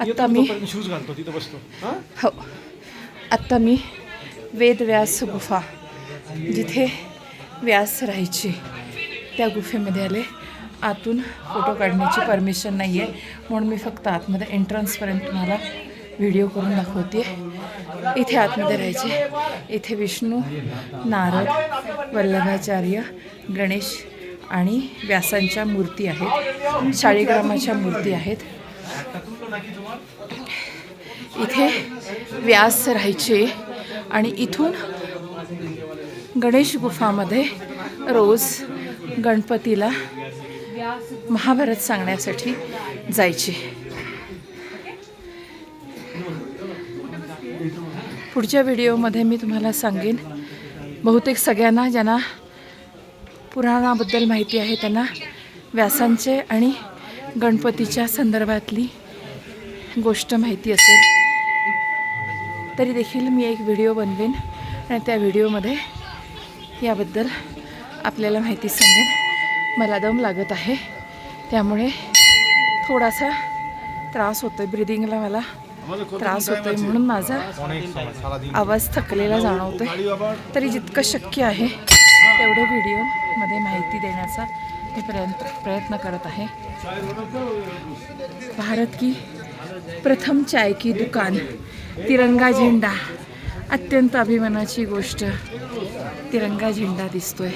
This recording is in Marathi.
आत्ता मी शूज घालतो तिथं बसतो. हो आत्ता मी वेदव्यास गुफा जिथे व्यास राहायचे त्या गुफेमध्ये आले. आतून फोटो काढण्याची परमिशन नाही आहे म्हणून मी फक्त आतमध्ये एंट्रन्सपर्यंत तुम्हाला व्हिडिओ करून दाखवते. इथे आतमध्ये राहायचे. इथे विष्णू, नारद, वल्लभाचार्य, गणेश आणि व्यासांच्या मूर्ती आहेत. शाळीग्रामाच्या मूर्ती आहेत. इथे व्यास राहायचे आणि इथून गणेश गुफामध्ये रोज गणपतीला महाभारत सांगण्यासाठी जायचे. पुढच्या व्हिडिओमध्ये मी तुम्हाला सांगेन. बहुतेक सगळ्यांना ज्यांना पुराणाबद्दल माहिती आहे त्यांना व्यासांचे आणि गणपतीच्या संदर्भातली गोष्ट माहिती असेल. तरी देखील मी एक व्हिडिओ बनवेन आणि त्या व्हिडिओमध्ये याबद्दल आपल्याला माहिती सांगेन. मला दम लागत आहे त्यामुळे थोडासा त्रास होतो आहे. ब्रिदिंगला मला त्रास होतो आहे म्हणून माझा आवाज थकलेला जाणवतो आहे. तरी जितकं शक्य आहे तेवढे व्हिडिओमध्ये माहिती देण्याचा मी प्रयत्न करत आहे. भारत की प्रथम चाय की दुकान, तिरंगा झेंडा, अत्यंत अभिमानाची गोष्ट. तिरंगा झेंडा दिसतोय.